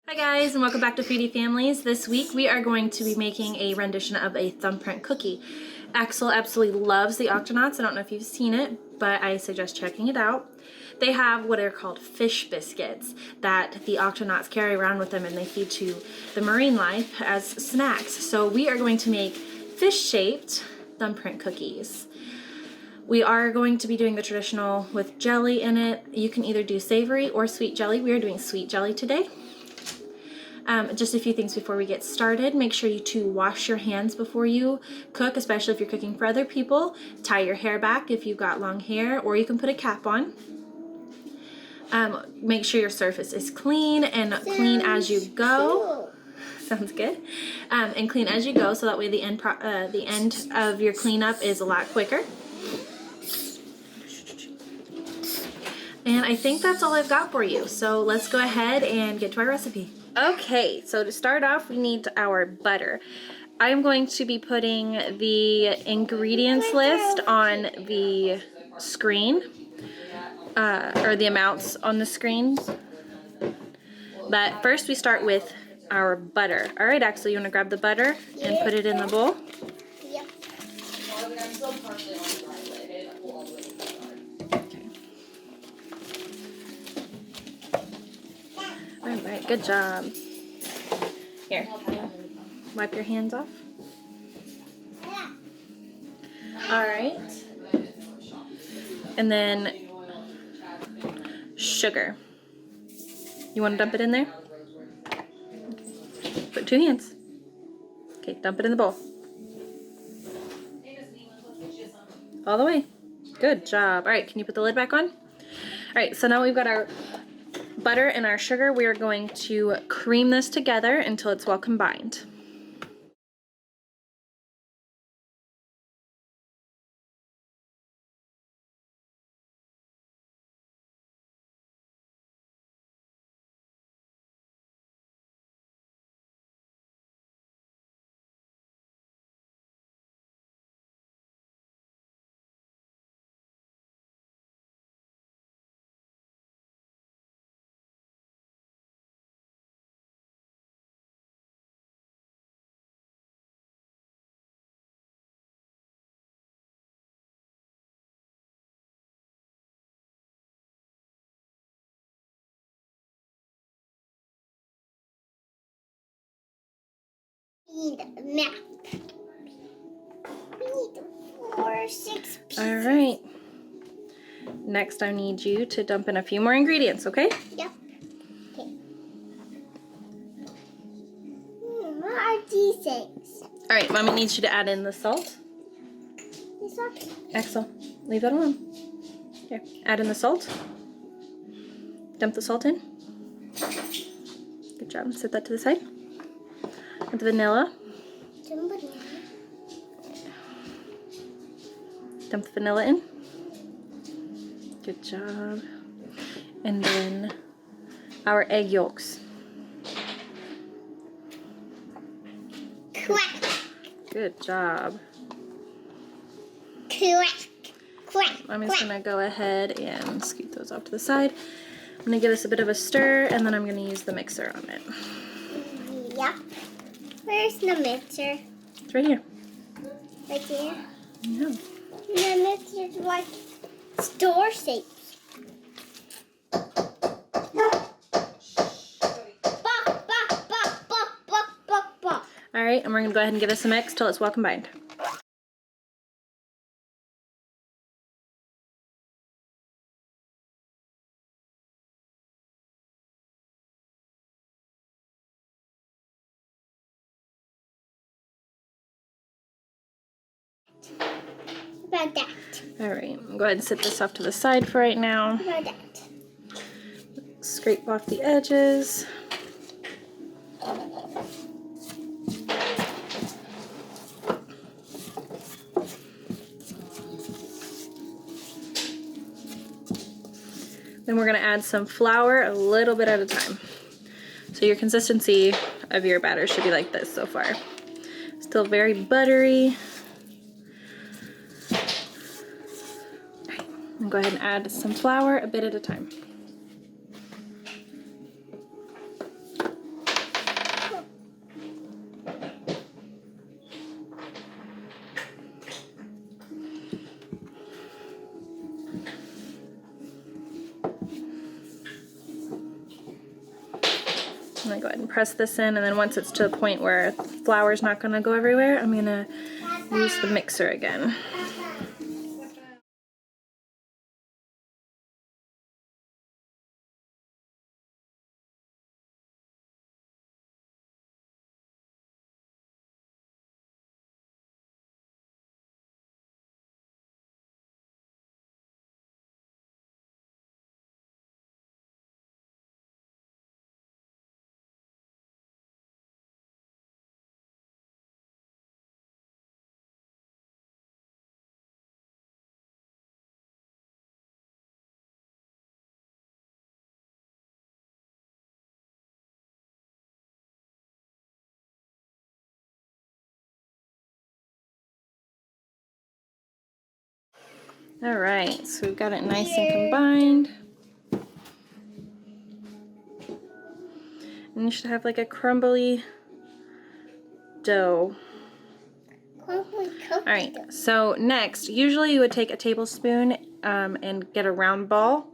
Hi guys, and welcome back to Foodie Families. This week we are going to be making a rendition of a Thumbprint cookie. Axel absolutely loves the Octonauts. I don't know if you've seen it, but I suggest checking it out. They have what are called fish biscuits that the Octonauts carry around with them, and they feed to the marine life as snacks. So we are going to make fish-shaped Thumbprint cookies. We are going to be doing the traditional with jelly in it. You can either do savory or sweet jelly. We are doing sweet jelly today. Just a few things before we get started. Make sure you to wash your hands before you cook, especially if you're cooking for other people. Tie your hair back if you've got long hair, or you can put a cap on. Make sure your surface is clean and clean as you go. Sounds good. And clean as you go, so that way the end of your cleanup is a lot quicker. And I think that's all I've got for you. So let's go ahead and get to our recipe. Okay, so to start off, we need our butter. I'm going to be putting the ingredients list on the screen, or the amounts on the screen. But first we start with our butter. All right, Axel, you want to grab the butter and put it in the bowl? Yep. Alright, good job. Here, wipe your hands off. Alright. And then sugar. You want to dump it in there? Put 2 hands. Okay, dump it in the bowl. All the way. Good job. Alright, can you put the lid back on? Alright, so now we've got our butter and our sugar. We are going to cream this together until it's well combined. We need a map. We need 4 or 6 pieces. All right. Next, I need you to dump in a few more ingredients, okay? Yep. Okay. What are these things? All right, Mommy needs you to add in the salt. This one? Axel, leave that alone. Here, add in the salt. Dump the salt in. Good job. Set that to the side. Add the vanilla. Dump the vanilla in. Good job. And then our egg yolks. Quack. Good job. Quack. Quack. I'm just gonna go ahead and scoot those off to the side. I'm gonna give this a bit of a stir, and then I'm gonna use the mixer on it. Yep. Where's the mixer? It's right here. Right here? No. The mixer's like store shapes. All right, and we're gonna go ahead and give this a mix till it's well combined. About that. All right, go ahead and set this off to the side for right now. About that. Scrape off the edges. Then we're gonna add some flour a little bit at a time. So your consistency of your batter should be like this so far. Still very buttery. All right, and go ahead and add some flour a bit at a time. I'm gonna go ahead and press this in, and then once it's to the point where the flour's not gonna go everywhere, I'm gonna use the mixer again. All right, so we've got it nice and combined. And you should have like a crumbly dough. All right, so next, usually you would take a tablespoon and get a round ball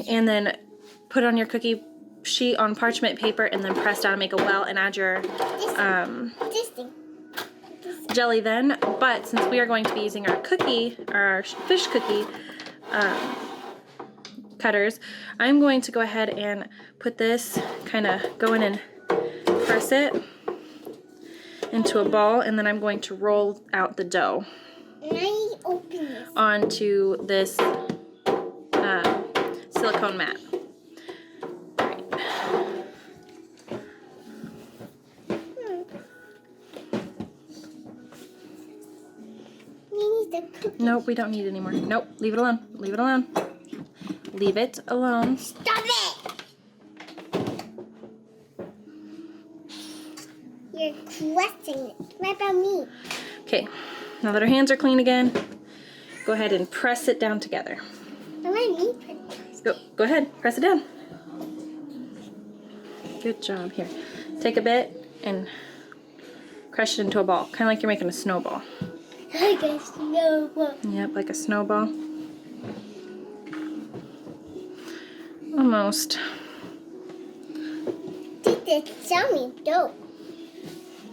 and then put on your cookie sheet on parchment paper and then press down and make a well and add your jelly then. But since we are going to be using our fish cookie cutters, I'm going to go ahead and put this, kind of go in and press it into a ball, and then I'm going to roll out the dough onto this silicone mat. Nope, we don't need it anymore. Nope, leave it alone. Leave it alone. Leave it alone. Stop it! You're crushing it. What about me? Okay, now that our hands are clean again, go ahead and press it down together. Go ahead, press it down. Good job. Here, take a bit and crush it into a ball, kind of like you're making a snowball. Like a snowball. Yep, like a snowball. Almost. This is yummy dough.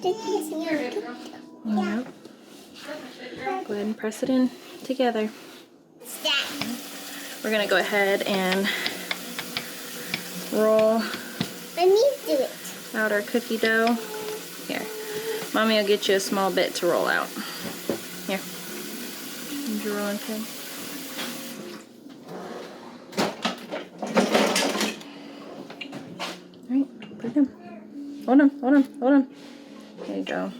This is yummy dough. Yep. Go ahead and press it in together. We're gonna go ahead and roll Let me do it. out our cookie dough. Here, Mommy will get you a small bit to roll out. Here, need your rolling pin. All right, put it in. Hold on, hold on, hold on. There you go.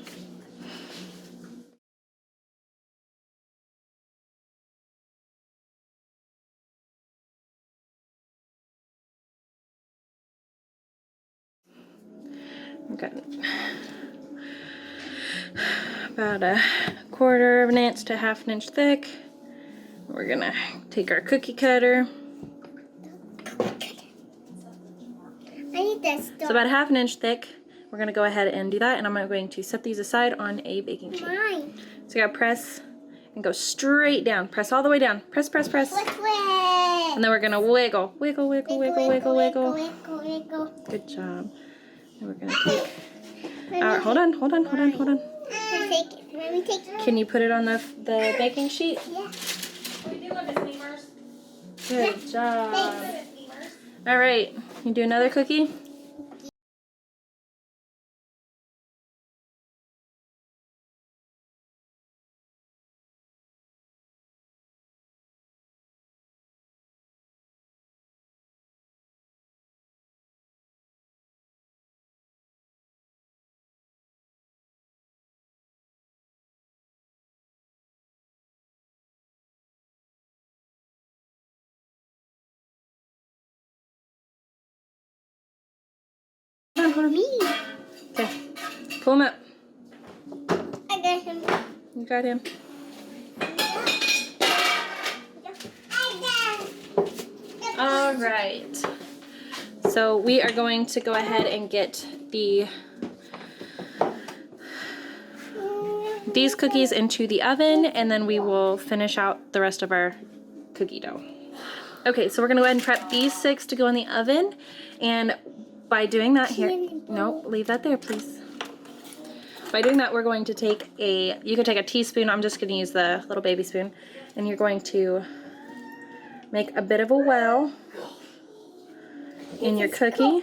We've got about a quarter of an inch to half an inch thick. We're gonna take our cookie cutter. I need that stuff. It's about a half an inch thick. We're gonna go ahead and do that, and I'm going to set these aside on a baking sheet. Mine. So you gotta press and go straight down. Press all the way down. Press, press, press. And then we're gonna wiggle. Wiggle, wiggle, wiggle, wiggle, wiggle. Wiggle. Good job. And we're gonna take. Hold on, hold on, hold on, hold on. Let me take it. Can you put it on the baking sheet? Yeah. Good job. All right, you do another cookie? Hold on. Me. Okay, pull him up. I got him. You got him. All right. So we are going to go ahead and get these cookies into the oven, and then we will finish out the rest of our cookie dough. Okay, so we're gonna go ahead and prep these 6 to go in the oven, and by doing that here, nope, leave that there, please. By doing that, we're going to take you can take a teaspoon, I'm just gonna use the little baby spoon, and you're going to make a bit of a well in your cookie.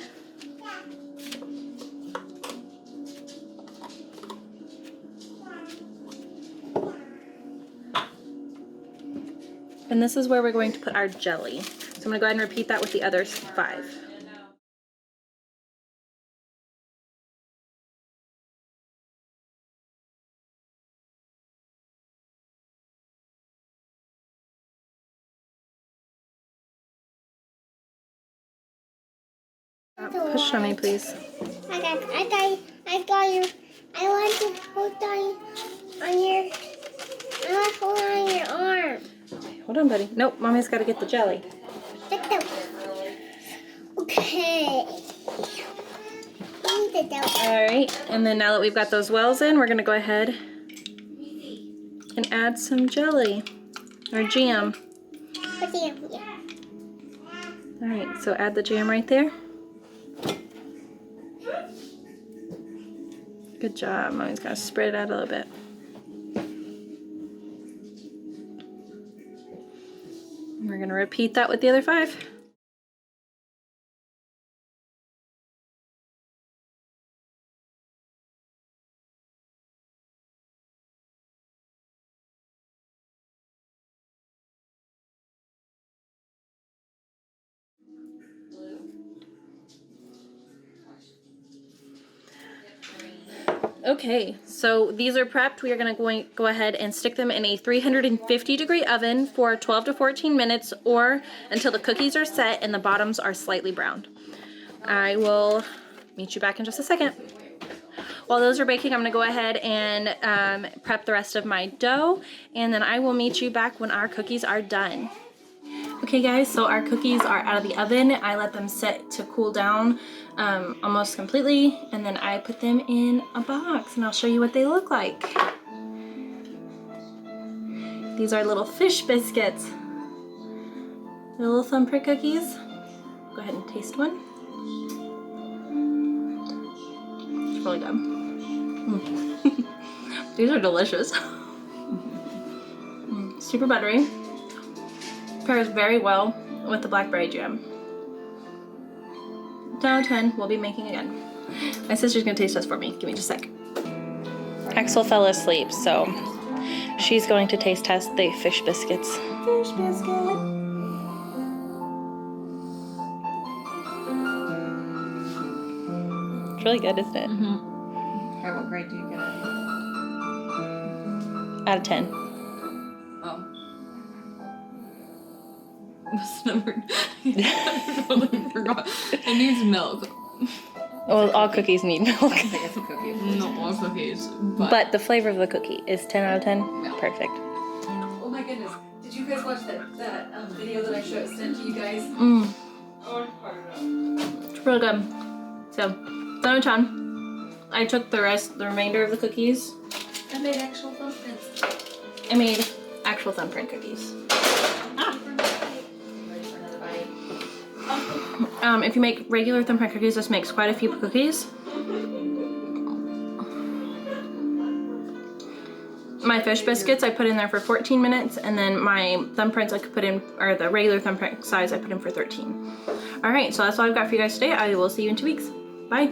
And this is where we're going to put our jelly. So I'm gonna go ahead and repeat that with the other 5. Push on me, please. I want to hold on your, I want to hold on your arm. Hold on, buddy. Nope, Mommy's got to get the jelly. Okay. All right, and then now that we've got those wells in, we're gonna go ahead and add some jelly or jam. All right, so add the jam right there. Good job. Mommy's gonna spread it out a little bit. And we're gonna repeat that with the other 5. Okay, so these are prepped. We are going to go ahead and stick them in a 350-degree oven for 12 to 14 minutes or until the cookies are set and the bottoms are slightly browned. I will meet you back in just a second. While those are baking, I'm going to go ahead and prep the rest of my dough, and then I will meet you back when our cookies are done. Okay guys, so our cookies are out of the oven. I let them sit to cool down almost completely, and then I put them in a box, and I'll show you what they look like. These are little fish biscuits. They're little thumbprint cookies. Go ahead and taste one. It's really good. These are delicious. Super buttery. Pairs very well with the blackberry jam. 10 out of 10, we'll be making again. My sister's gonna taste test for me. Give me just a sec. Axel fell asleep, so she's going to taste test the fish biscuits. Fish biscuit. It's really good, isn't it? Mm-hmm. Okay, what grade do you get it? Out of 10. Oh. What's the number? I totally forgot. It needs milk. Well, all cookies need milk. I think it's a cookie. No, all cookies. But the flavor of the cookie is 10 out of 10? Yeah. Perfect. Oh my goodness. Did you guys watch that video that I sent to you guys? Mm. Oh, part of it. It's really good. So, 10 out of 10. I took the remainder of the cookies. I made actual thumbprints. I made actual thumbprint cookies. If you make regular thumbprint cookies, this makes quite a few cookies. My fish biscuits I put in there for 14 minutes, and then my thumbprints I could put in, or the regular thumbprint size I put in for 13. Alright, so that's all I've got for you guys today. I will see you in 2 weeks. Bye.